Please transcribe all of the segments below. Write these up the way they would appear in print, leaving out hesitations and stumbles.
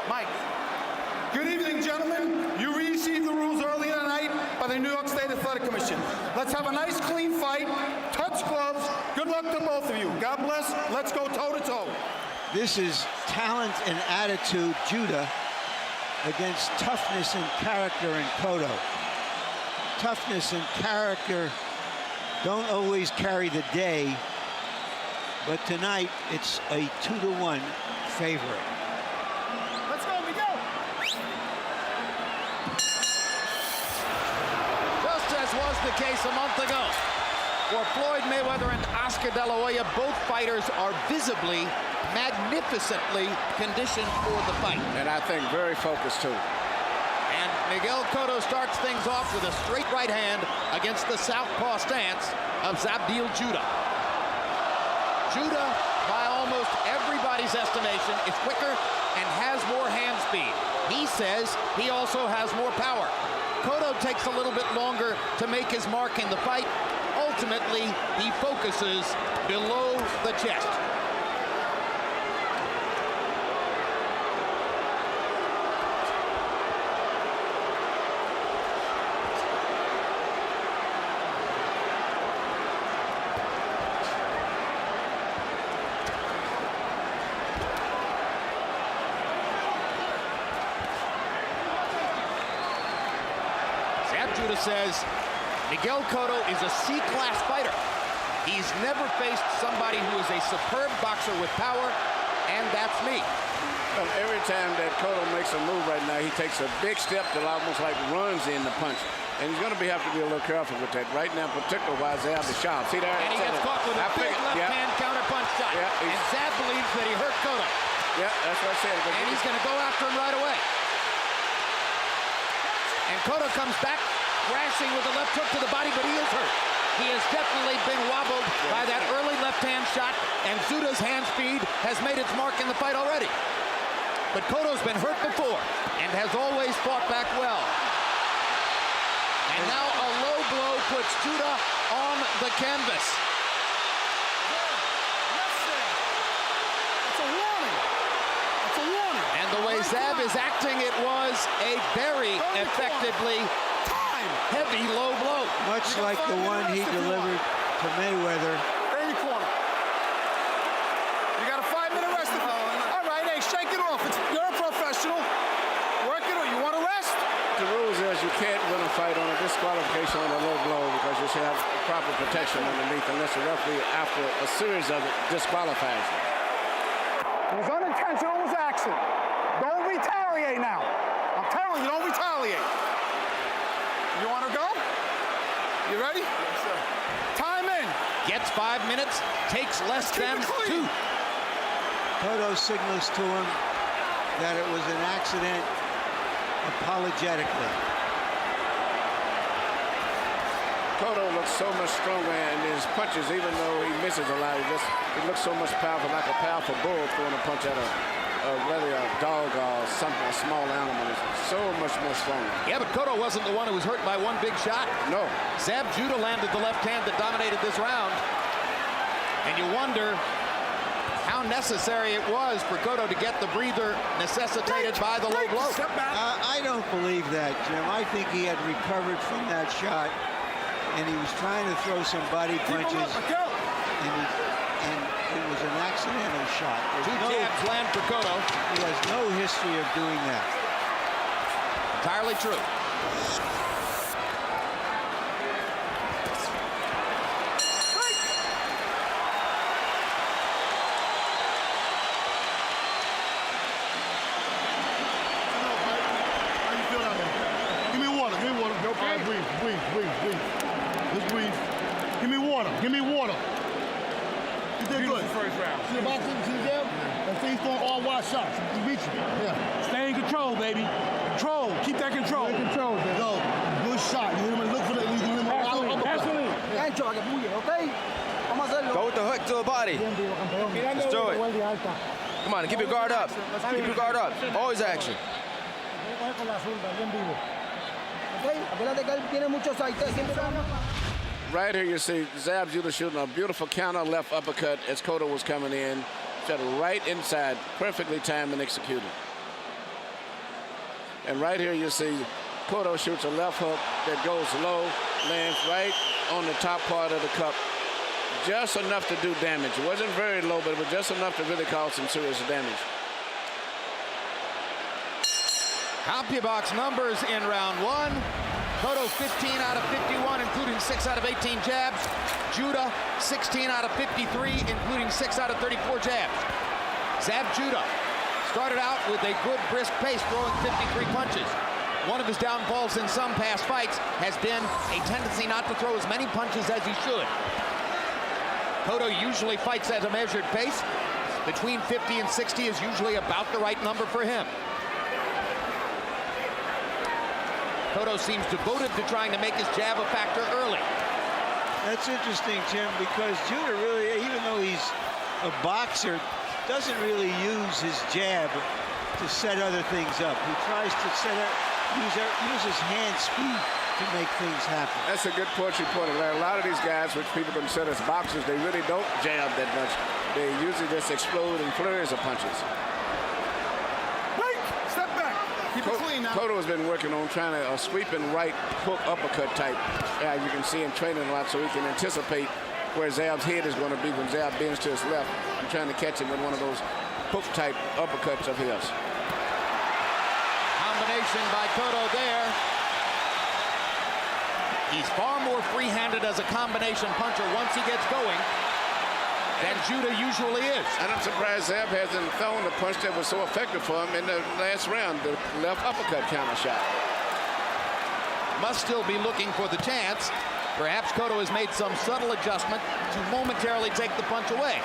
Mike. Good evening, gentlemen. You received the rules earlier tonight by the New York State Athletic Commission. Let's have a nice, clean fight. Touch gloves. Good luck to both of you. God bless. Let's go toe-to-toe. This is talent and attitude, Judah, against toughness and character in COTTO. Toughness and character don't always carry the day, but tonight it's a 2-to-1 favorite. Let's go, Miguel. Just as was the case a month ago. For Floyd Mayweather and Oscar De La Hoya, both fighters are visibly, magnificently conditioned for the fight. And I think very focused, too. And Miguel Cotto starts things off with a straight right hand against the southpaw stance of ZAB Judah. Judah, by almost everybody's estimation, is quicker and has more hand speed. He says he also has more power. Cotto takes a little bit longer to make his mark in the fight. Ultimately, he focuses below the chest. Judah says Miguel Cotto is a C-class fighter. He's never faced somebody who is a superb boxer with power, and that's me. Well, every time that Cotto makes a move right now, he takes a big step that almost like runs in the punch. And he's going to have to be a little careful with that. Right now, particularly while ZAB is sharp. See there? And he gets caught with a big left-hand counter-punch shot. Yeah, and ZAB believes that he hurt Cotto. Yeah, that's what I said. And he's going to go after him right away. And Cotto comes back, crashing with a left hook to the body, but he is hurt. He has definitely been wobbled by that early left-hand shot, and Judah's hand speed has made its mark in the fight already. But Cotto's been hurt before and has always fought back well. And now a low blow puts Judah on the canvas. That's a warning. That's a warning. And the way ZAB is acting, it was a very effectively heavy low blow. Much like the one he delivered to Mayweather. Stay in your corner. You got a 5-minute rest. All right, hey, shake it off. You're a professional. Work it on. You want to rest? The rules is you can't win a fight on a disqualification on a low blow because you should have proper protection underneath unless the referee, after a series of it, disqualifies you. It was unintentional. It was accident. Don't retaliate now. I'm telling you, don't retaliate. You want to go? You ready? Yes, sir. Time in. Gets 5 minutes, takes less than 2. Cotto signals to him that it was an accident apologetically. Cotto looks so much stronger in his punches, even though he misses a lot. He looks so much powerful, like a powerful bull throwing a punch at a dog or something, a small animal. Is so much more stronger. Yeah, but Cotto wasn't the one who was hurt by one big shot. No. ZAB Judah landed the left hand that dominated this round. And you wonder how necessary it was for Cotto to get the breather necessitated by the low blow. I don't believe that, Jim. I think he had recovered from that shot, and he was trying to throw some body punches, and it was an accidental shot. Two jabs land for Cotto. He has no history of doing that. Entirely true. Give me water. You did good. First round. See the boxing? See the jab? And see he's throwing all wide shots. He's reaching. Yeah. Stay in control, baby. Control. Keep that control. Stay in control, baby. Yo, good shot. You want to look for that. You want to Go with the hook to the body. Let's do it. Come on, keep your guard up. Keep your guard up. Always action. Right here you see ZAB Judah shooting a beautiful counter left uppercut as Cotto was coming in. Shot right inside, perfectly timed and executed. And right here you see Cotto shoots a left hook that goes low, lands right on the top part of the cup. Just enough to do damage. It wasn't very low, but it was just enough to really cause some serious damage. CompuBox numbers in round one. Cotto 15 out of 51, including 6 out of 18 jabs. Judah 16 out of 53, including 6 out of 34 jabs. ZAB Judah started out with a good brisk pace, throwing 53 punches. One of his downfalls in some past fights has been a tendency not to throw as many punches as he should. Cotto usually fights at a measured pace. Between 50 and 60 is usually about the right number for him. Cotto seems devoted to trying to make his jab a factor early. That's interesting, Tim, because Judah really, even though he's a boxer, doesn't really use his jab to set other things up. He tries to use his hand speed to make things happen. That's a good point you pointed out. A lot of these guys, which people consider as boxers, they really don't jab that much. They usually just explode in flurries of punches. Wait! Step back. Keep it clean now. Cotto has been working on trying to sweeping right hook uppercut type. As you can see him training a lot, so he can anticipate where ZAB's head is going to be when ZAB bends to his left. I'm trying to catch him with one of those hook type uppercuts of his. Combination by Cotto there. He's far more free-handed as a combination puncher once he gets going than Judah usually is. And I'm surprised ZAB hasn't thrown the punch that was so effective for him in the last round, the left uppercut counter shot. Must still be looking for the chance. Perhaps Cotto has made some subtle adjustment to momentarily take the punch away.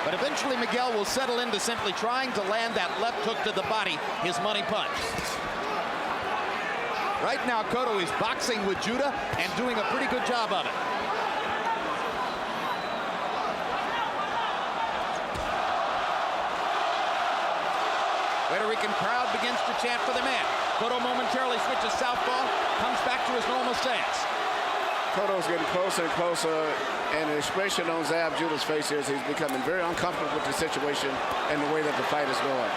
But eventually Miguel will settle into simply trying to land that left hook to the body, his money punch. Right now, Cotto is boxing with Judah and doing a pretty good job of it. Puerto Rican crowd begins to chant for the man. Cotto momentarily switches southpaw, comes back to his normal stance. Cotto's getting closer and closer, and the expression on ZAB Judah's face here is he's becoming very uncomfortable with the situation and the way that the fight is going.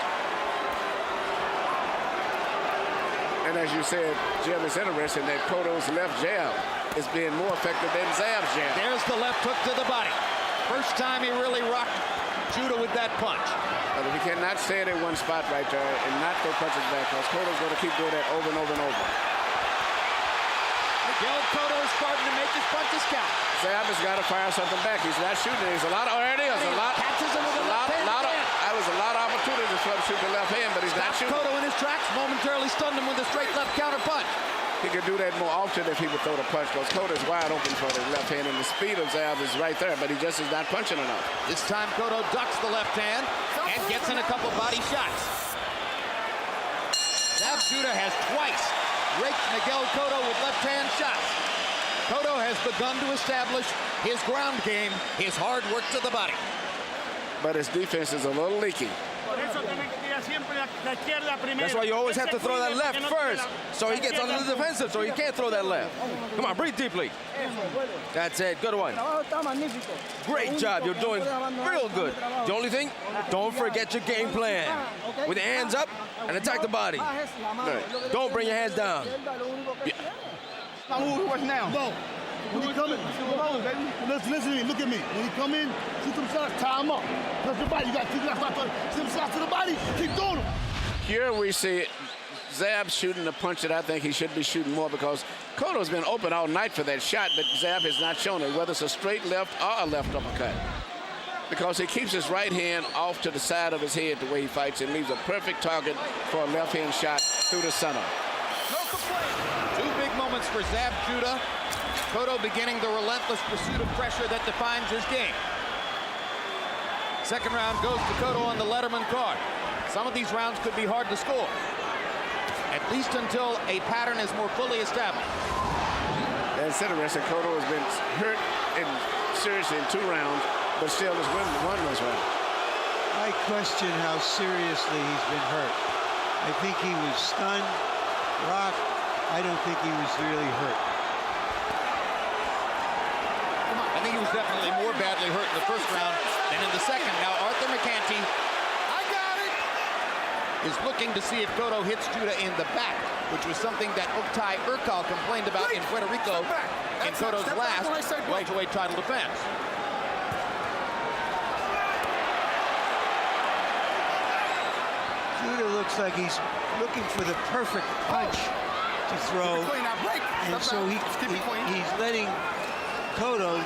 And as you said, Jim, it's interesting that Cotto's left jab is being more effective than ZAB's jab. There's the left hook to the body. First time he really rocked Judah with that punch. But if he cannot stand in one spot right there and not throw punches back, because Cotto's going to keep doing that over and over and over. Miguel Cotto is starting to make his punches count. ZAB has got to fire something back. He's not shooting. There's a lot of already. There's a lot. Catches him with a left hand. That was a lot of opportunities for him to shoot the left hand, but he's not shooting. Cotto in his tracks, momentarily stunned him with a straight left counter punch. He could do that more often if he would throw the punch, because Cotto is wide open for the left hand, and the speed of ZAB is right there, but he just is not punching enough. This time Cotto ducks the left hand and gets in a couple body shots. ZAB Judah has twice raked Miguel Cotto with left hand shots. Cotto has begun to establish his ground game, his hard work to the body. But his defense is a little leaky. That's why you always have to throw that left first, so he gets under the defensive, so he can't throw that left. Come on, breathe deeply. That's it, good one. Great job, you're doing real good. The only thing, don't forget your game plan. With your hands up and attack the body. Don't bring your hands down. What's now? No. When he come in, listen to me, look at me. When he come in, shoot them shots, tie him up. Touch the body, you got to shoot them shots to the body, keep doing them. Here we see ZAB shooting the punch that I think he should be shooting more, because Cotto's been open all night for that shot, but ZAB has not shown it, whether it's a straight left or a left uppercut. Because he keeps his right hand off to the side of his head the way he fights and leaves a perfect target for a left hand shot through the center. Two big moments for ZAB Judah. Cotto beginning the relentless pursuit of pressure that defines his game. Second round goes to Cotto on the Letterman card. Some of these rounds could be hard to score, at least until a pattern is more fully established. That's interesting. Cotto has been hurt seriously in 2 rounds, but still has won this round. I question how seriously he's been hurt. I think he was stunned, rocked. I don't think he was really hurt. I think he was definitely more badly hurt in the first round than in the second. Now Arthur McCanty is looking to see if Cotto hits Judah in the back, which was something that Oktay Urkal complained about in Puerto Rico in Cotto's last welterweight title defense. Judah looks like he's looking for the perfect punch to throw, and so he's letting Cotto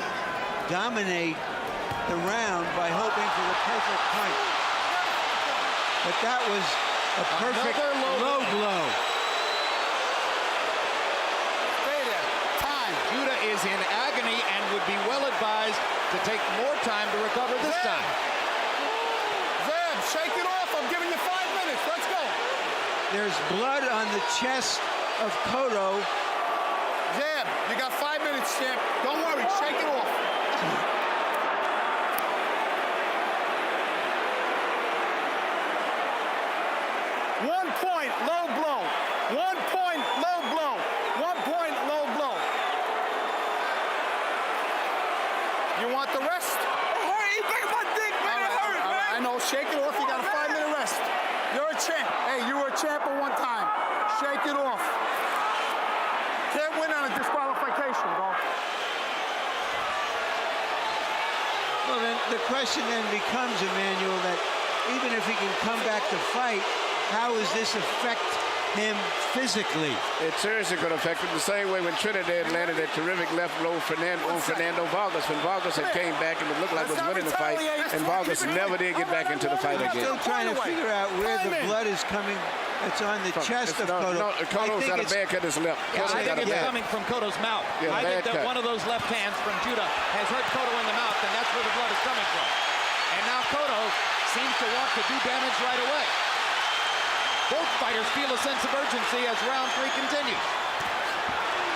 dominate the round by hoping for the perfect punch. But that was a perfect low blow. Stay there. Time. Judah is in agony and would be well advised to take more time to recover this time. Zab, shake it off. I'm giving you 5 minutes. Let's go. There's blood on the chest of Cotto. Zab, you got 5 minutes, champ. Don't worry. Shake it off. One point, low blow. 1 point, low blow. 1 point, low blow. You want the rest? He picked my dick, man. It hurt, man. I know. Shake it off. You got a 5-minute rest. You're a champ. Hey, you were a champ at one time. Shake it off. Can't win on a disqualification, bro. Well, then the question then becomes, Emmanuel, that even if he can come back to fight, how does this affect him physically? It seriously could affect him the same way when Trinidad landed that terrific left blow on Fernando Vargas. When Vargas had came back and it looked like was winning the fight, and Vargas never did get back into the fight I'm again. still trying to figure out where the blood is coming. It's on the chest of Cotto. No, Cotto's got a bad cut his left. I think it's coming from Cotto's mouth. Yeah, I think that cut. one of those left hands from Judah has hurt Cotto in the mouth, and that's where the blood is coming from. And now Cotto seems to want to do damage right away. Both fighters feel a sense of urgency as round 3 continues.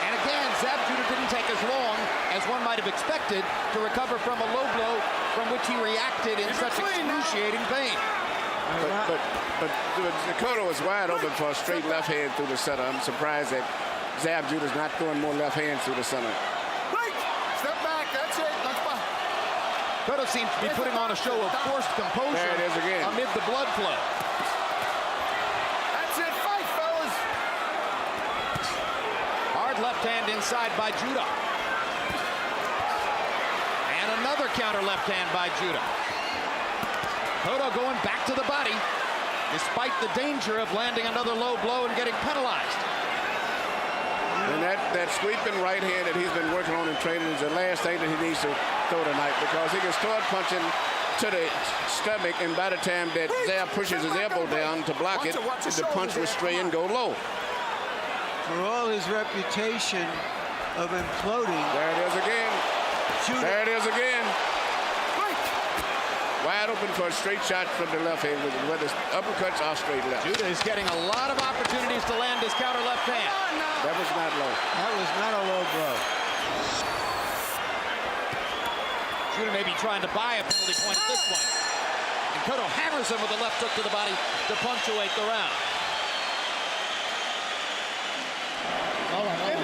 And again, ZAB Judah didn't take as long as one might have expected to recover from a low blow from which he reacted in such excruciating pain. But Cotto was wide open for a straight left hand through the center. I'm surprised that ZAB Judah's not throwing more left hands through the center. Break. Step back. That's it. That's fine. Cotto seems to be putting on a show of forced composure There it is again. amid the blood flow. That's it. Fight, fellas. Hard left hand inside by Judah. And another counter left hand by Judah. Cotto going back to the body, despite the danger of landing another low blow and getting penalized. And that sweeping right hand that he's been working on in training is the last thing that he needs to throw tonight, because he can start punching to the stomach, and by the time that ZAB pushes his elbow down to block it, the punch will stray and go low. For all his reputation of imploding, There it is again. Judah, There it is again. Wide open for a straight shot from the left hand, whether it's uppercuts or straight left. Judah is getting a lot of opportunities to land his counter left hand. That was not low. that was not a low blow. Judah may be trying to buy a penalty point at this point. And Cotto hammers him with a left hook to the body to punctuate the round. All right. Man.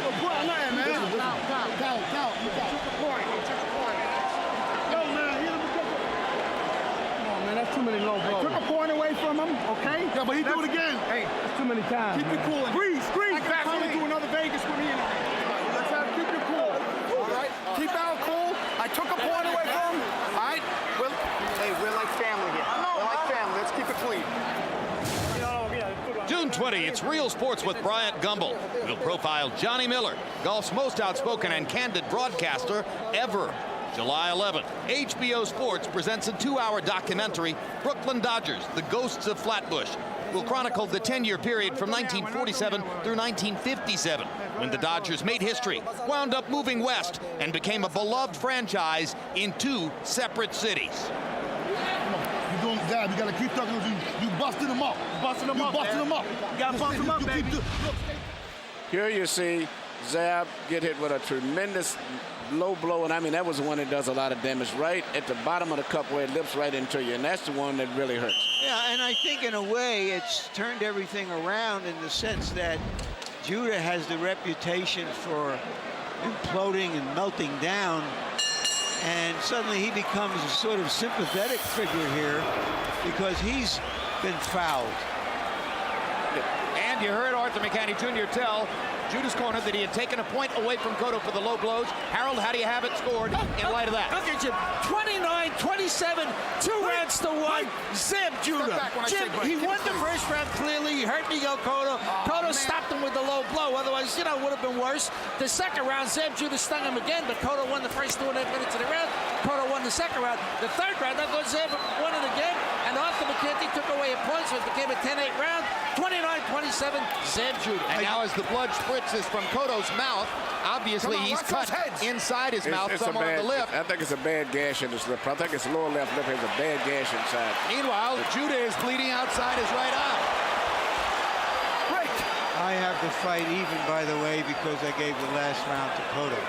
Count. You got Yo, man, come on, man, that's too many low blows. I took a point away from him, okay? Yeah, but he do it again. Hey, that's too many times. Keep it cool. Breathe. I can probably do another Vegas with me. Let's have keep it cool. All right? Keep out cool. I took a point away from him. All right? We're like family here. We're like family. Let's keep it clean. June 20, it's Real Sports with Bryant Gumbel. We'll profile Johnny Miller, golf's most outspoken and candid broadcaster ever. July 11th, HBO Sports presents a 2-hour documentary, Brooklyn Dodgers, The Ghosts of Flatbush. Will chronicle the 10-year period from 1947 through 1957, when the Dodgers made history, wound up moving west, and became a beloved franchise in 2 separate cities. You doing the job. You gotta keep talking. You busting them up. You busting them up. You gotta bust them up, baby. Here you see ZAB get hit with a tremendous low blow, and I mean that was the one that does a lot of damage right at the bottom of the cup where it lips right into you, and that's the one that really hurts. Yeah, and I think in a way it's turned everything around in the sense that Judah has the reputation for imploding and melting down, and suddenly he becomes a sort of sympathetic figure here because he's been fouled. expected. And you heard Arthur McCanny Jr. tell Judah's corner that he had taken a point away from Cotto for the low blows. Harold, how do you have it scored in light of that? Look at Jim, 29-27, 2 rounds to 1. Zeb Judah. Jim, he won the first round clearly. He hurt Miguel Cotto. Cotto stopped him with the low blow. Otherwise, you know, it would have been worse. The second round, Zeb Judah stung him again, but Cotto won the first 2.5 minutes of the round. Cotto won the second round. The third round, I thought Zeb won it again, and Arthur McCanty took away a point, so it became a 10-8 round. 29-27, Zeb Judah. And now as the blood spritzes from Cotto's mouth, obviously he's cut inside his mouth somewhere on the lip. I think it's a bad gash in his lip. I think his lower left lip has a bad gash inside. Meanwhile, Judah is bleeding outside his right eye. I have the fight even, by the way, because I gave the last round to Cotto.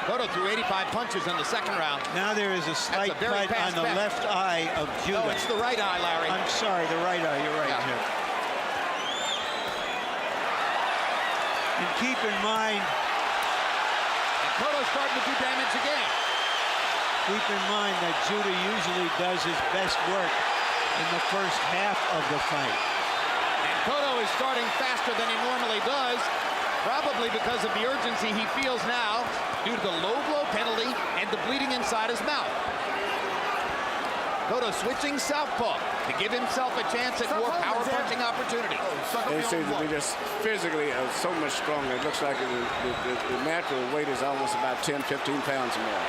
Cotto threw 85 punches in the second round. Now there is a slight cut on the left eye of Judah. No, it's the right eye, Larry. I'm sorry, the right eye. You're right, Jim. And keep in mind, Cotto's starting to do damage again. keep in mind that Judah usually does his best work in the first half of the fight. And Cotto is starting faster than he normally does, probably because of the urgency he feels now due to the low blow penalty and the bleeding inside his mouth. Cotto switching southpaw to give himself a chance at more power punching opportunities. He seems to be just physically so much stronger. It looks like the natural weight is almost about 10, 15 pounds more.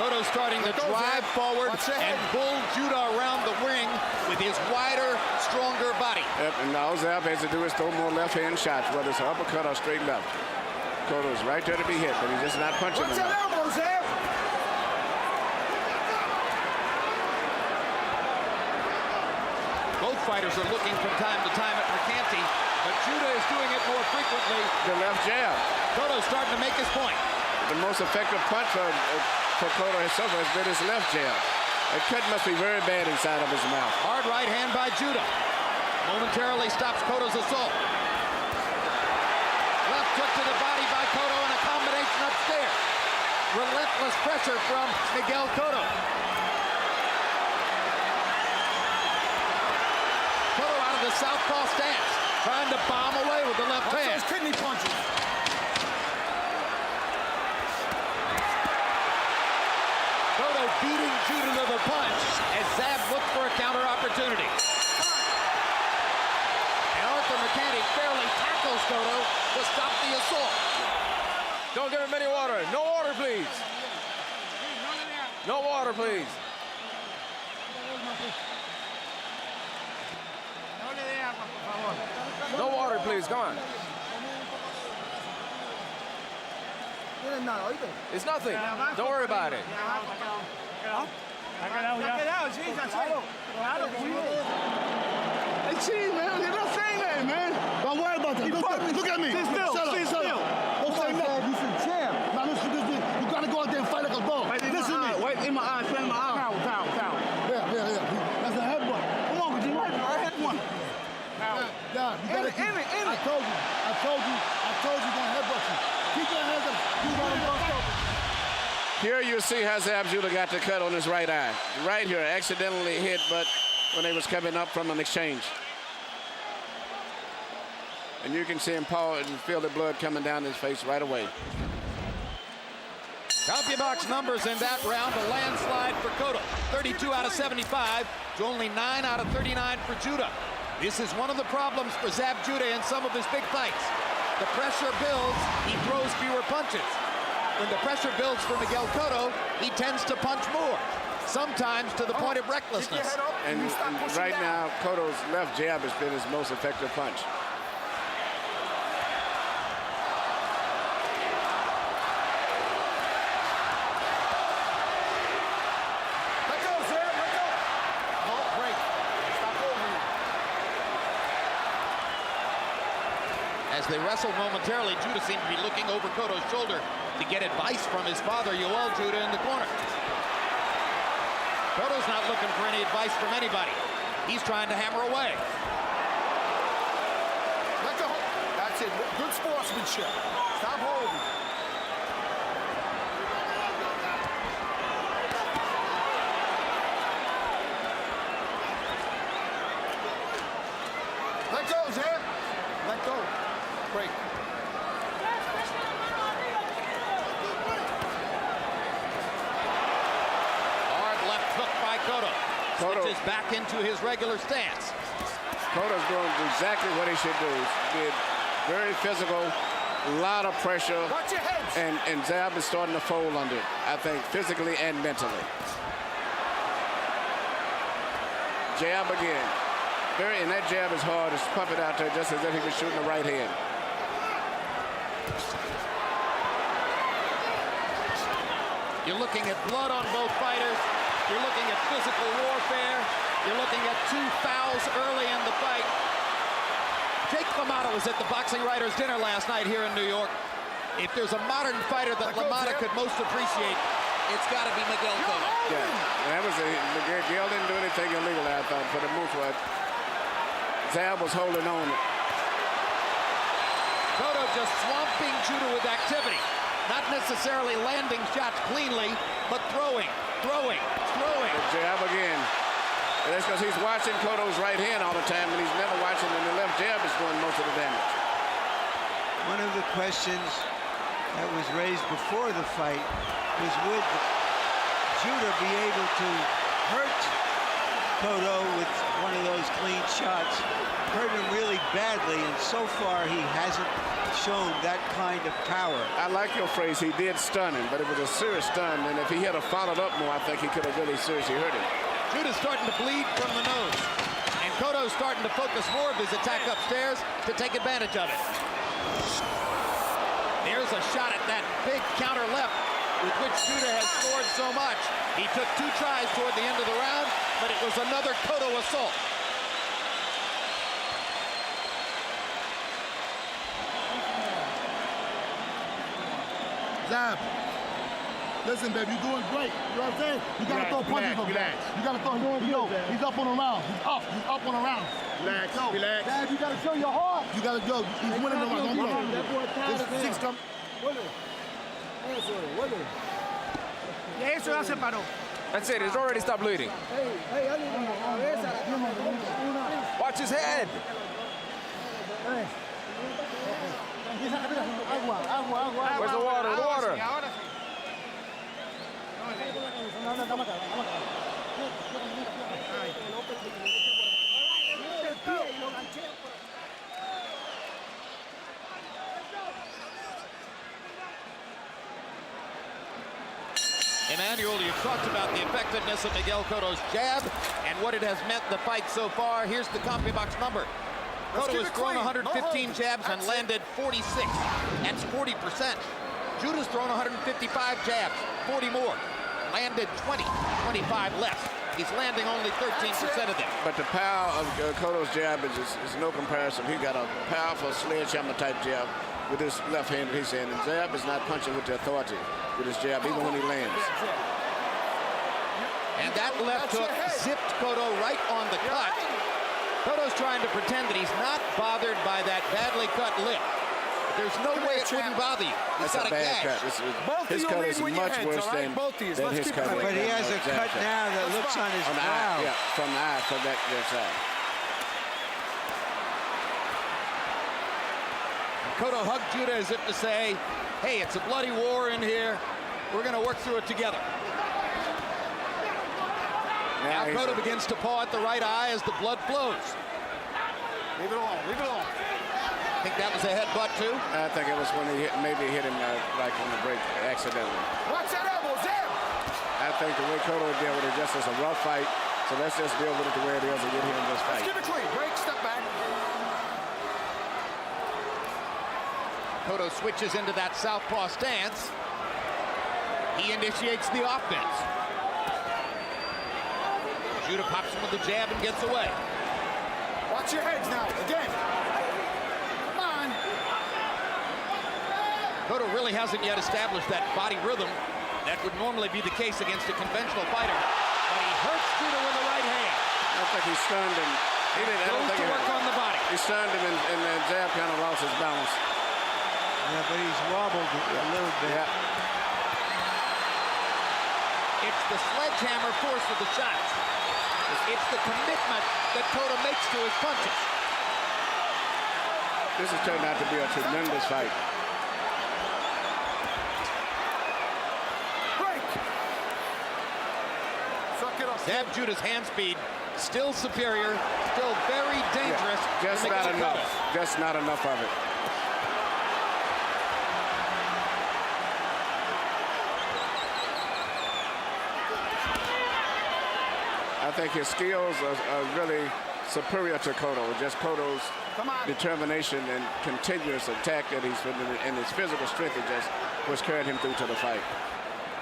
Cotto starting to drive forward and pull Judah around the ring with his wider, stronger body. Yep, and all Zab has to do is throw more left-hand shots, whether it's an uppercut or straight left. Cotto's right there to be hit, but he's just not punching enough. elbow, Zeb? Both fighters are looking from time to time at McCanty, but Judah is doing it more frequently. The left jab. Cotto's starting to make his point. The most effective punch for Cotto himself has been his left jab. That cut must be very bad inside of his mouth. Hard right hand by Judah. Momentarily stops Cotto's assault. Left hook to the body by Cotto and a combination upstairs. Relentless pressure from Miguel Cotto. Cotto out of the southpaw stance, trying to bomb away with the left hand. Those kidney punches. Cotto beating Judah to the punch as Zab looked for a counter opportunity. And Arthur McCanty barely tackles Cotto to stop the assault. Don't give him any water. No water, please. No water, please. No water, please. Come on. It's nothing. Don't worry about it. Hey, Chief, man, you're not saying that, man. Don't worry about that. Look at me. Sit still. Shut up. Don't say nothing. You said champ. Now listen to this. You gotta go out there and fight like a dog. Listen to me. Wait in my eye. Spit in my eye. Towel. Yeah. That's a headbutt. Come on, Jim. I hit one. Yeah, you gotta keep. I told you gonna headbutt you. Keep your hands up. You gotta go. Here you see how Zab Judah got the cut on his right eye. Right here, accidentally hit, but when they was coming up from an exchange. And you can see him paw and feel the blood coming down his face right away. CompuBox numbers in that round, a landslide for Cotto. 32 out of 75 to only 9 out of 39 for Judah. This is one of the problems for Zab Judah in some of his big fights. The pressure builds, he throws fewer punches. When the pressure builds for Miguel Cotto, he tends to punch more, sometimes to the point of recklessness. And right now, Cotto's left jab has been his most effective punch. Let go, Zeb. Let go. No, break. Stop over you. As they wrestled momentarily, Judah seemed to be looking over Cotto's shoulder to get advice from his father, Yoel Judah, in the corner. Cotto's not looking for any advice from anybody. He's trying to hammer away. Let go. That's it. Good sportsmanship. Stop holding. Switches back into his regular stance. Cotto's doing exactly what he should do. He's very physical, a lot of pressure, and ZAB is starting to fold under it, I think, physically and mentally. Jab again. And that jab is hard. It's pump it out there just as if he was shooting the right hand. You're looking at blood on both fighters. You're looking at physical warfare. You're looking at 2 fouls early in the fight. Jake LaMotta was at the Boxing Writers' Dinner last night here in New York. If there's a modern fighter that LaMotta could most appreciate, it's got to be Miguel Cotto. Yeah, that was Miguel didn't do anything illegal, I thought, for the move. ZAB was holding on. Cotto just swamping Judah with activity. Not necessarily landing shots cleanly, but throwing. The jab again. And that's because he's watching Cotto's right hand all the time, and he's never watching, and the left jab is doing most of the damage. One of the questions that was raised before the fight was, would Judah be able to hurt Cotto with one of those clean shots? Hurt him really badly, and so far he hasn't shown that kind of power. I like your phrase, he did stun him, but it was a serious stun, and if he had followed up more, I think he could have really seriously hurt him. Judah's starting to bleed from the nose, and Cotto's starting to focus more of his attack upstairs to take advantage of it. There's a shot at that big counter left with which Judah has scored so much. He took 2 tries toward the end of the round, but it was another Cotto assault. ZAB, listen, baby, you're doing great. You know what I'm saying? You gotta throw punches over there. You gotta throw. He's up on the round. He's up on the round. Relax. ZAB, you gotta show your heart. You gotta go. He's winning the round. That boy tired of six come. That's it. It's already stopped bleeding. Watch his head. Where's the water? The water. Emmanuel, you've talked about the effectiveness of Miguel Cotto's jab and what it has meant the fight so far. Here's the CompuBox number. Cotto has thrown 115 jabs and landed 46. That's 40%. Judah's thrown 155 jabs, 40 more. Landed 20, 25 less. He's landing only 13% of them. But the power of Cotto's jab is no comparison. He got a powerful sledgehammer type jab with his left hand in his hand. And ZAB is not punching with the authority with his jab, even when he lands. And that left hook zipped Cotto right on the cut. Cotto's trying to pretend that he's not bothered by that badly cut lip. There's no way it wouldn't bother you. He's got a gash. His cut is much worse than his cut. But he has a cut now that looks on his brow. Yeah, from the eye, from that side. Cotto hugged Judah as if to say, hey, it's a bloody war in here. We're going to work through it together. Now Cotto begins to paw at the right eye as the blood flows. Leave it alone, leave it alone. I think that was a headbutt too. I think it was when he maybe hit him like on the break accidentally. Watch that elbow, ZAB! I think the way Cotto dealt with it just as a rough fight. So let's just deal with it the way it is and get here in this fight. Let's keep it clean. Break, step back. Cotto switches into that southpaw stance. He initiates the offense. Judah pops him with the jab and gets away. Watch your heads now, again. Come on. Cotto really hasn't yet established that body rhythm that would normally be the case against a conventional fighter. But he hurts Judah with the right hand. I think he stunned him. He didn't. I don't think to work on the body. He stunned him, and then ZAB kind of lost his balance. Yeah, but he's wobbled a little bit. Yeah. It's the sledgehammer force of the shots. It's the commitment that Cotto makes to his punches. This has turned out to be a tremendous fight. Break. Suck it up, Zab Judah's hand speed still superior, still very dangerous. Yeah, just not enough. Just not enough of it. I think his skills are really superior to Cotto. Just Cotto's determination and continuous attack that he's putting in, and his physical strength that just was carrying him through to the fight.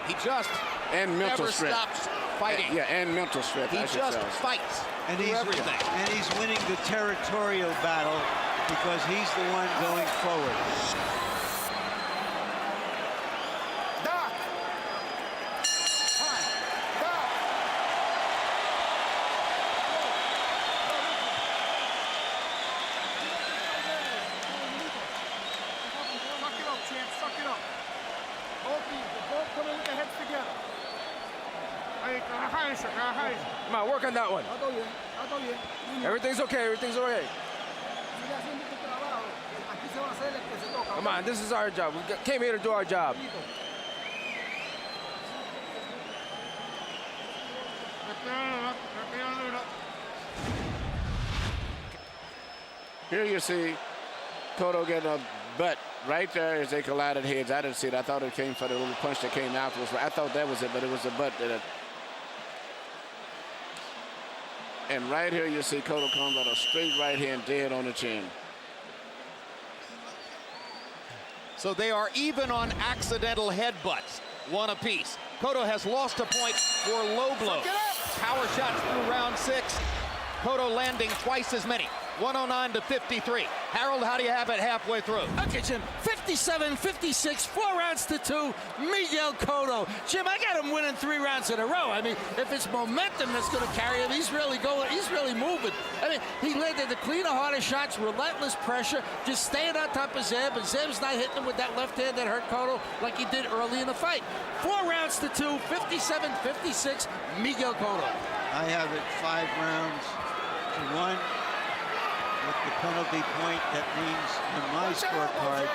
He just and mental never strength. stops fighting. Yeah, and mental strength. He just fights and through everything. And he's winning the territorial battle because he's the one going forward. Come on, work on that one. Everything's okay, everything's okay. Come on, this is our job. We came here to do our job. Here you see Cotto getting a butt right there as they collided heads. I didn't see it. I thought it came for the little punch that came afterwards. I thought that was it, but it was a butt that. And right here you see Cotto comes out a straight right hand dead on the chin. So they are even on accidental headbutts, one apiece. Cotto has lost a point for low blows. Power shots through round 6. Cotto landing twice as many. 109 to 53. Harold, how do you have it halfway through? Okay, Jim, 57-56, 4 rounds to 2, Miguel Cotto. Jim, I got him winning 3 rounds in a row. I mean, if it's momentum that's going to carry him, he's really going, he's really moving. I mean, he landed the cleaner, harder shots, relentless pressure, just staying on top of Zab, and Zab's not hitting him with that left hand that hurt Cotto like he did early in the fight. 4 rounds to 2, 57-56, Miguel Cotto. I have it 5 rounds to 1. With the penalty point, that means in my scorecard,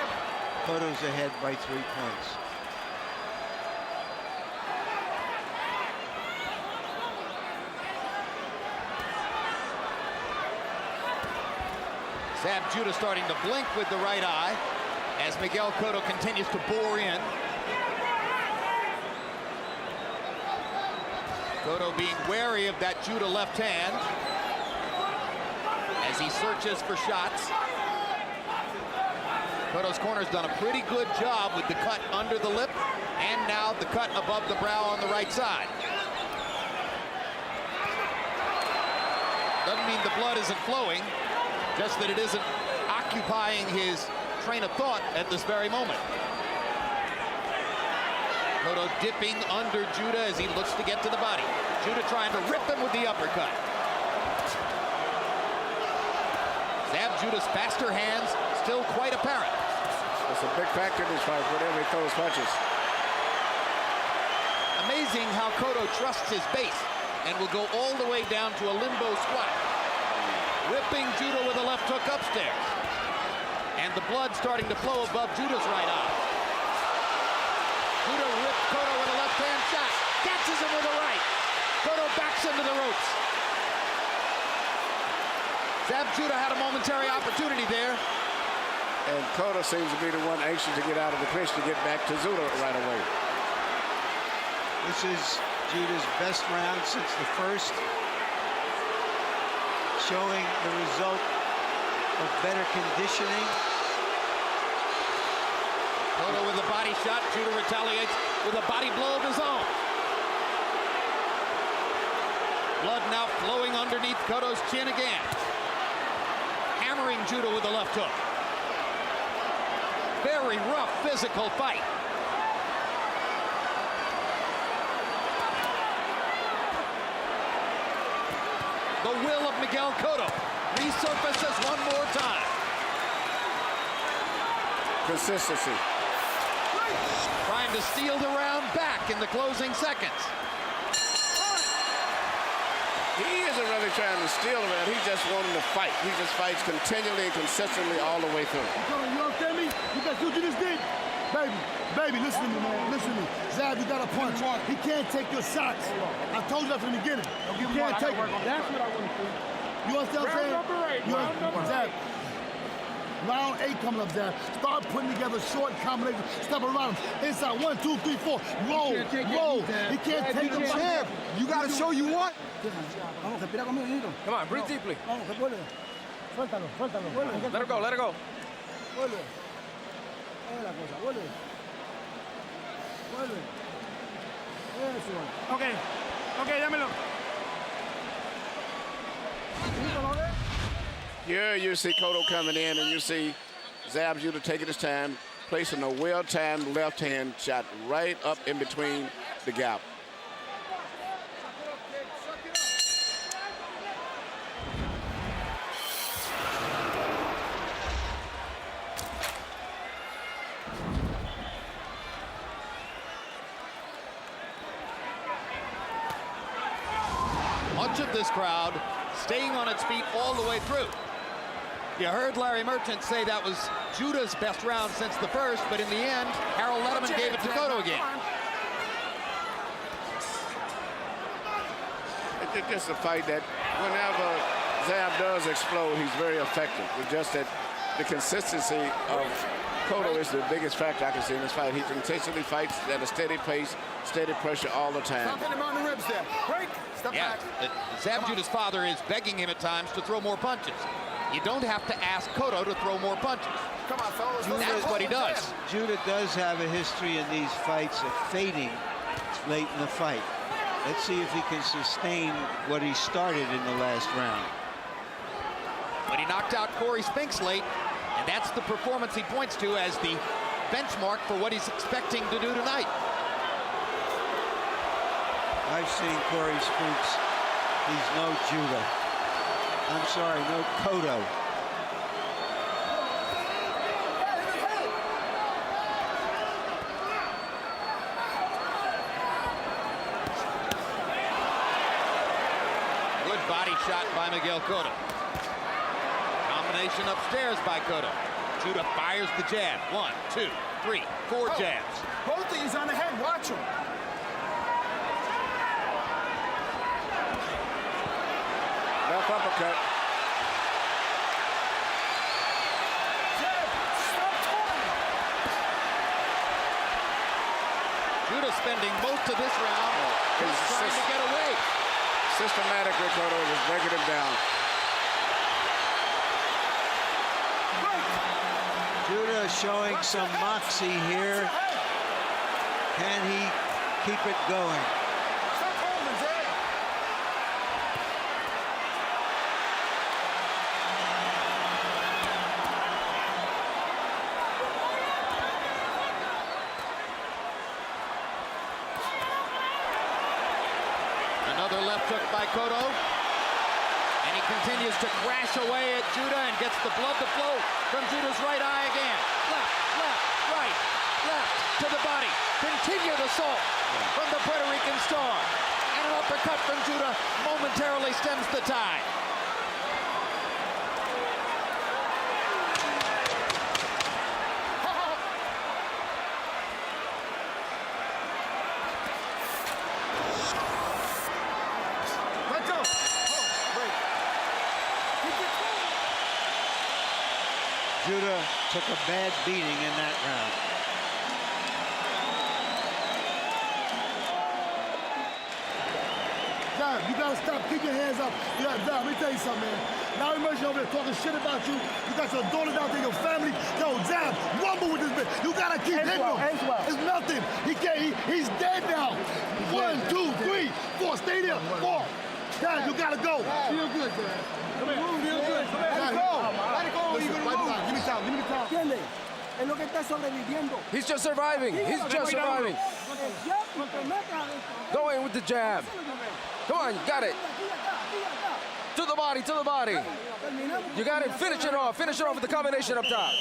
Cotto's ahead by 3 points. Zab Judah starting to blink with the right eye as Miguel Cotto continues to bore in. Cotto being wary of that Judah left hand as he searches for shots. Cotto's corner's done a pretty good job with the cut under the lip and now the cut above the brow on the right side. Doesn't mean the blood isn't flowing, just that it isn't occupying his train of thought at this very moment. Cotto dipping under Judah as he looks to get to the body. Judah trying to rip him with the uppercut. Zab Judah's faster hands still quite apparent. It's a big factor in this fight, whenever he throws punches. Amazing how Cotto trusts his base and will go all the way down to a limbo squat. Ripping Judah with a left hook upstairs. And the blood starting to flow above Judah's right eye. Judah ripped Cotto with a left-hand shot. Catches him with a right. Cotto backs into the ropes. Zab Judah had a momentary opportunity there. And Cotto seems to be the one anxious to get out of the clinch to get back to Judah right away. This is Judah's best round since the first, showing the result of better conditioning. Cotto with a body shot. Judah retaliates with a body blow of his own. Blood now flowing underneath Cotto's chin again. Hammering Judah with a left hook. Very rough physical fight. The will of Miguel Cotto resurfaces one more time. Consistency. Trying to steal the round back in the closing seconds. He isn't really trying to steal the round. He's just wanting to fight. He just fights continually and consistently all the way through. You understand me? Because you just did. Baby, listen to me, man. Listen to me. Zab, you got a punch. He can't take your shots. I told you that from the beginning. You can't take it. That's what I want to do. You understand what I'm saying? Round number 8. Zab. Round 8 coming up, Zab. Start putting together short combinations. Step around him. Inside 1, 2, 3, 4. Roll. He can't take them. Zab, you got to show you what? Come on, breathe deeply. Suéltalo. Let her go, let her go. Vuelve. La cosa, vuelve. Eso. Okay, dámelo. Here you see Cotto coming in, and you see Zab Judah taking his time, placing a well-timed left hand shot right up in between the gap. Much of this crowd staying on its feet all the way through. You heard Larry Merchant say that was Judah's best round since the first, but in the end, Harold Letterman gave it to Cotto again. It's just a fight that whenever Zab does explode, he's very effective. It's just that the consistency of Cotto is the biggest factor I can see in this fight. He intentionally fights at a steady pace, steady pressure all the time. Stop hitting him on the ribs there. Break. Step back. Zab Judah's father is begging him at times to throw more punches. You don't have to ask Cotto to throw more punches. Come on, fellas. That's what he does. Judah does have a history in these fights of fading late in the fight. Let's see if he can sustain what he started in the last round. But he knocked out Corey Spinks late, and that's the performance he points to as the benchmark for what he's expecting to do tonight. I've seen Corey Spinks. He's no Judah. I'm sorry, no Cotto. Good body shot by Miguel Cotto. Combination upstairs by Cotto. Judah fires the jab. 1, 2, 3, 4 jabs. Both of you's on the head. Watch him. Left uppercut. Judah spending most of this round trying to get away. Systematically, Cotto is breaking him down. Judah showing some moxie here. Can he keep it going? Stop holding, Zab. Another left hook by Cotto. And he continues to crash away at Judah and gets the blood to flow from Judah's right eye again. Left, right, left to the body. Continued assault from the Puerto Rican star. And an uppercut from Judah momentarily stems the tide. Let go. Break. Judah took a bad beating in that round. Zab, you gotta stop. Keep your hands up. Yeah, Zab, let me tell you something, man. Now Emerson over there talking shit about you. You got your daughter down there, your family. Yo, Zab, rumble with this bitch. You gotta keep hitting him. It's nothing. He can't. He's dead now. 1, 2, 3, 4. Stay there. 4. Zab, you gotta go. Feel good, Zab. Come here. Feel good. Let it go. Let it go. Listen, give me time. Give me time. ¿Entiendes? Es lo que está sobreviviendo. He's just surviving. He's just surviving. Go in with the jab. Come on, you got it. To the body, to the body. You got it. Finish it off. Finish it off with the combination up top.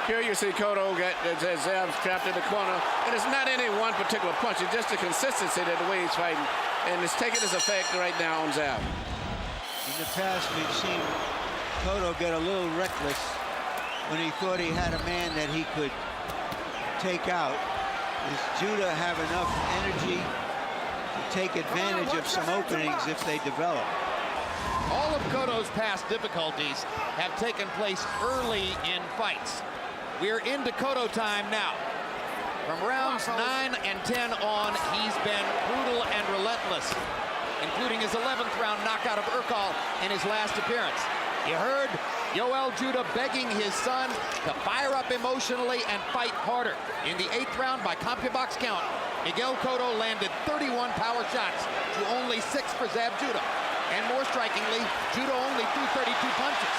Here you see Cotto get Zab trapped in the corner. And it's not any one particular punch. It's just the consistency of the way he's fighting. And it's taking its effect right now on Zab. In the past, we've seen Cotto get a little reckless when he thought he had a man that he could take out. Does Judah have enough energy to take advantage of some openings if they develop? All of Cotto's past difficulties have taken place early in fights. We're into Cotto time now. From rounds 9 and 10 on, he's been brutal and relentless, including his 11th round knockout of Urkel in his last appearance. You heard Yoel Judah begging his son to fire up emotionally and fight harder. In the 8th round, by CompuBox count, Miguel Cotto landed 31 power shots to only 6 for ZAB Judah. And more strikingly, Judah only threw 32 punches.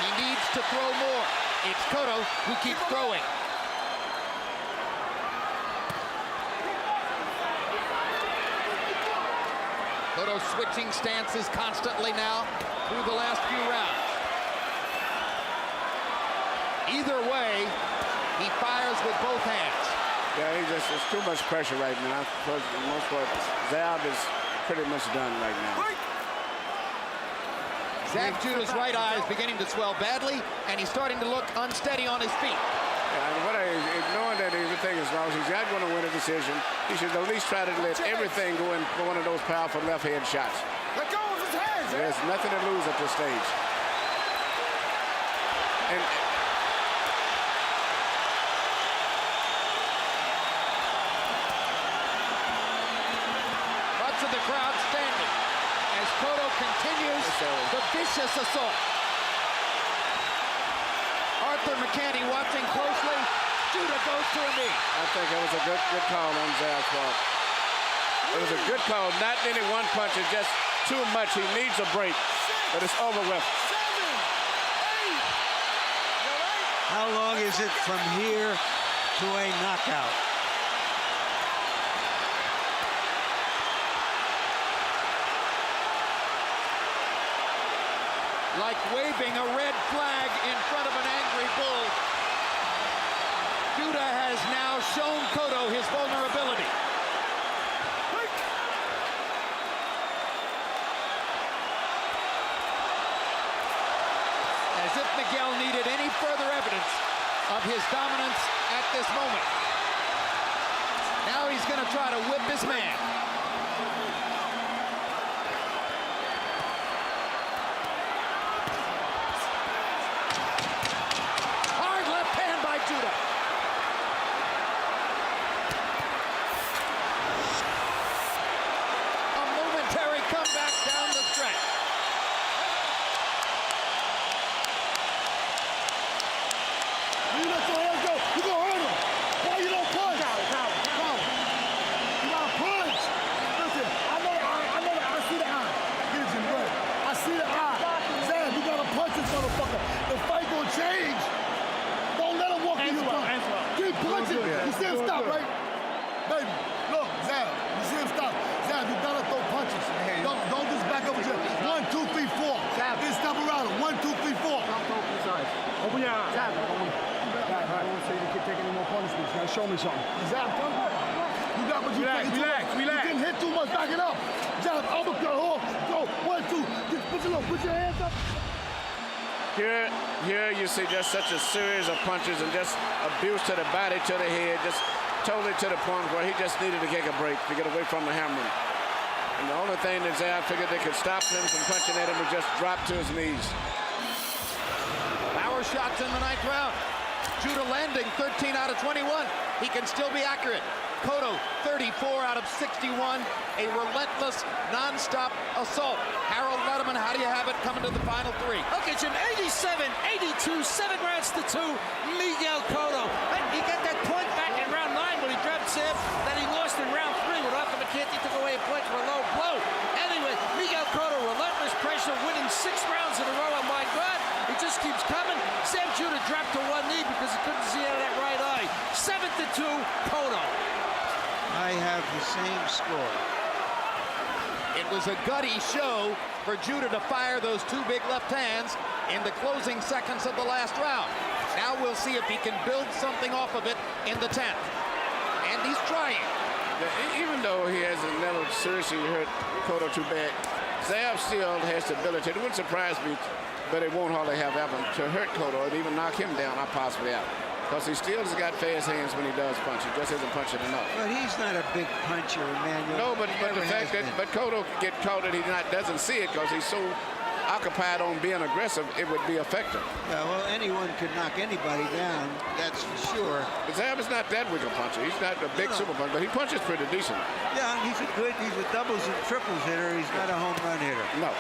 He needs to throw more. It's Cotto who keeps throwing. Cotto switching stances constantly now through the last few rounds. Either way, he fires with both hands. Yeah, it's too much pressure right now. For the most part, ZAB is pretty much done right now. ZAB Judah's right eye is beginning to swell badly, and he's starting to look unsteady on his feet. Yeah, knowing that everything is lost, he's not going to win a decision. He should at least try to let everything go in for one of those powerful left hand shots. Let go of his hands. There's nothing to lose at this stage. And much of the crowd standing as Cotto continues the vicious assault. Arthur McCanny watching closely. Judah goes to a knee. I think that was a good call on ZAB's part. It was a good call. Not any one punch. It's just too much. He needs a break, but it's over with. How long is it from here to a knockout? Like waving a red flag in front of an angry bull. Judah has now shown Cotto his vulnerability. As if Miguel needed any further evidence of his dominance at this moment. Now he's going to try to whip his man. Show me something. ZAB, come on. You got what you relax. You didn't hit too much. Back it up. ZAB, uppercut. Go. 1, 2. Put your hands up. Here you see just such a series of punches and just abuse to the body, to the head, just totally to the point where he just needed to take a break to get away from the hammering. And the only thing that ZAB figured they could stop him from punching at him was just drop to his knees. Power shots in the 9th round. Judah landing 13 out of 21. He can still be accurate. Cotto 34 out of 61. A relentless, non-stop assault. Harold Letterman, how do you have it coming to the final 3? Okay, Jim, 87-82, 7 rounds to 2, Miguel Cotto. And he got that point back in round 9 when he dropped ZAB that he lost in round 3 when Arthur McCanty took away a point for a low blow. Anyway, Miguel Cotto, relentless pressure, winning 6 rounds in a row. Oh, my God. He just keeps coming. ZAB Judah dropped to one knee because he couldn't see out of that right eye. 7-2, Cotto. I have the same score. It was a gutty show for Judah to fire those 2 big left hands in the closing seconds of the last round. Now we'll see if he can build something off of it in the 10th. And he's trying. Even though he hasn't never seriously hurt Cotto too bad, ZAB still has the ability. It wouldn't surprise me but it won't hardly have happened to hurt Cotto or even knock him down or possibly out. Because he still has got fast hands when he does punch. He just isn't punching enough. But he's not a big puncher, Emmanuel. No, but the fact that Cotto get caught that he doesn't see it because he's so occupied on being aggressive, it would be effective. Yeah, well, anyone could knock anybody down, that's for sure. But ZAB is not that weak a puncher. He's not a big super puncher, but he punches pretty decent. Yeah, he's a doubles and triples hitter. He's not a home run hitter. No.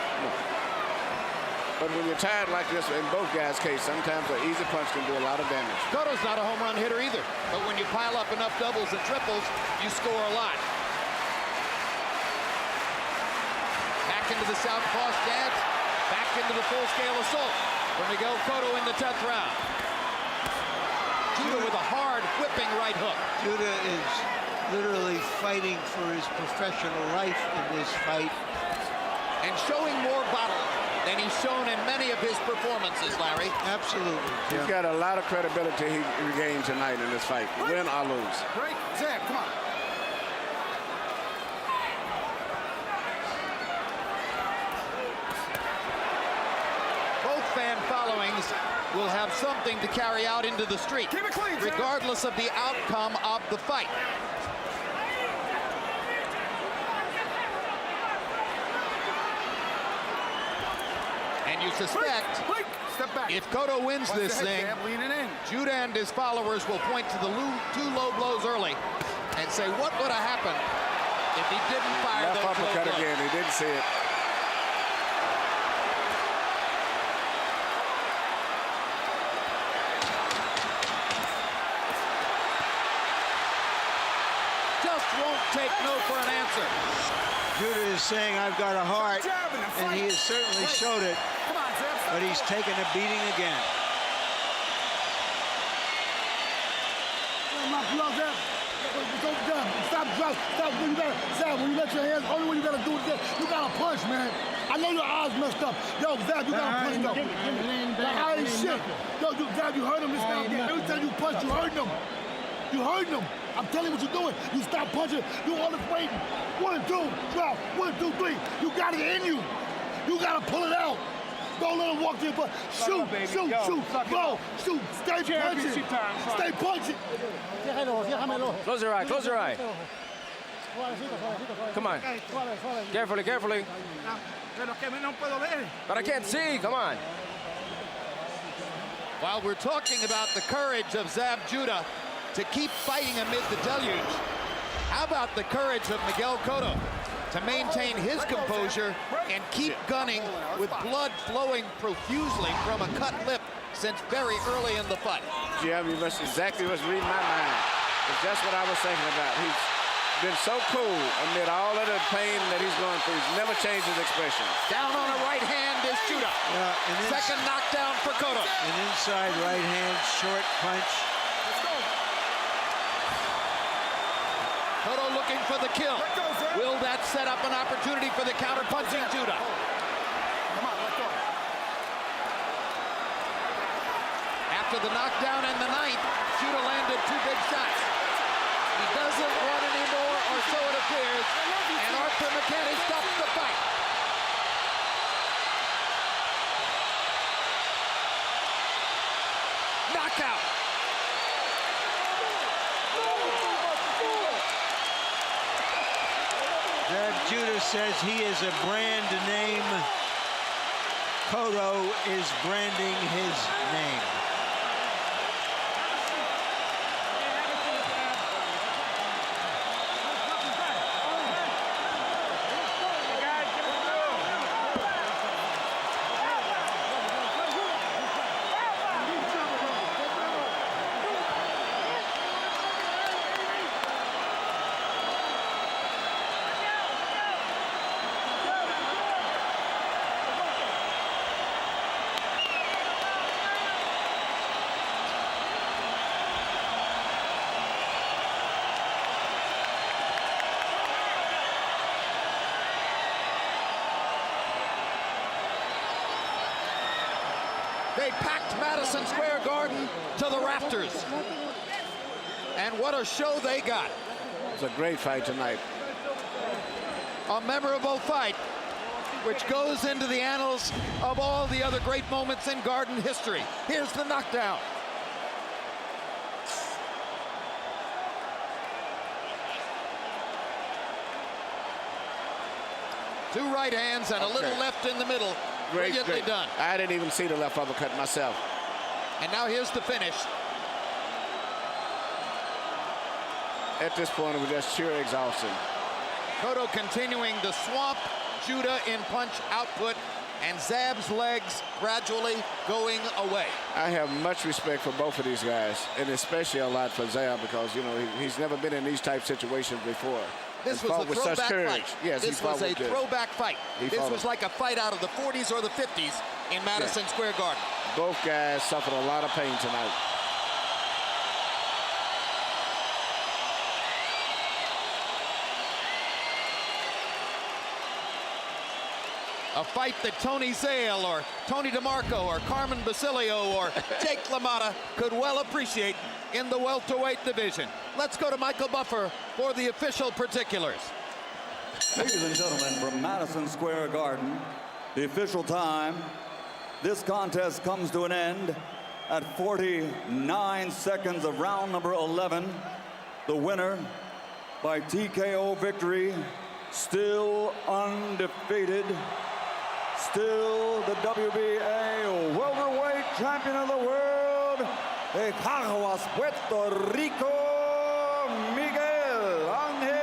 But when you're tired like this, in both guys' case, sometimes an easy punch can do a lot of damage. Cotto's not a home run hitter either. But when you pile up enough doubles and triples, you score a lot. Back into the southpaw stance. Back into the full-scale assault for Miguel Cotto in the 10th round. Judah with a hard, whipping right hook. Judah is literally fighting for his professional life in this fight. And showing more bottle than he's shown in many of his performances, Larry. Absolutely. He's got a lot of credibility he regained tonight in this fight, win or lose. Break. Zab, come on. Both fan followings will have something to carry out into the street, Keep it clean, regardless of the outcome of the fight. And you suspect Step back. if Cotto wins Watch this the head thing, jab, leaning in. Judah and his followers will point to the two low blows early and say, what would have happened if he didn't fire Left those low uppercut blows? again. He didn't see it. Just won't take no for an answer. Judah is saying, I've got a heart, and he has certainly showed it, Come on, Zab. but he's taken a beating again. Stop when you gotta, Zab, when you let your hands, only when you gotta do is this. You gotta punch, man. I know your eyes messed up. Yo, Zab, you gotta punch though. That eye ain't shit. Yo, Zab, you heard him this time. Every time you punch, you hurting him. You hurting him. I'm telling you what you're doing. You stop punching. You all this waiting. 1, 2, drop. 1, 2, 3. You got it in you. You gotta pull it out. Don't let him walk in, but shoot, shoot, go, shoot, stay punching, stay punching. Close your eye, close your eye. Come on. Carefully, carefully. But I can't see, come on. While we're talking about the courage of ZAB Judah to keep fighting amid the deluge, how about the courage of Miguel Cotto to maintain his composure and keep gunning with blood flowing profusely from a cut lip since very early in the fight? Yeah, that's exactly what's reading my mind. It's just what I was thinking about. He's been so cool amid all of the pain that he's going through. He's never changed his expression. Down on a right hand is Judah. Yeah, Second knockdown for Cotto. An inside right hand, short punch. Cotto looking for the kill. Will that set up an opportunity for the counter-punching Judah? Come on, let go. After the knockdown and the ninth, Judah landed 2 big shots. He doesn't run anymore, or so it appears, and Arthur McKenny stops the fight. Knockout. Judah says he is a brand name. Cotto is branding his name. They packed Madison Square Garden to the rafters. And what a show they got. It's a great fight tonight. A memorable fight. which goes into the annals of all the other great moments in Garden history. Here's the knockdown. Two right hands and a little left in the middle. Brilliantly done. I didn't even see the left uppercut myself. And now here's the finish. At this point, it was just sheer exhaustion. Cotto continuing to swamp Judah in punch output, and ZAB's legs gradually going away. I have much respect for both of these guys, and especially a lot for ZAB, because, you know, he's never been in these type situations before. This was a throwback fight. Yes, this was a throwback fight. This was like a fight out of the 40s or the 50s in Madison Square Garden. Both guys suffered a lot of pain tonight. A fight that Tony Zale or Tony DeMarco or Carmen Basilio or Jake LaMotta could well appreciate in the welterweight division. Let's go to Michael Buffer for the official particulars. Ladies and gentlemen, from Madison Square Garden, the official time. This contest comes to an end at 49 seconds of round number 11. The winner by TKO victory, still undefeated, still the WBA welterweight champion of the world, de Caguas, Puerto Rico, Miguel Angel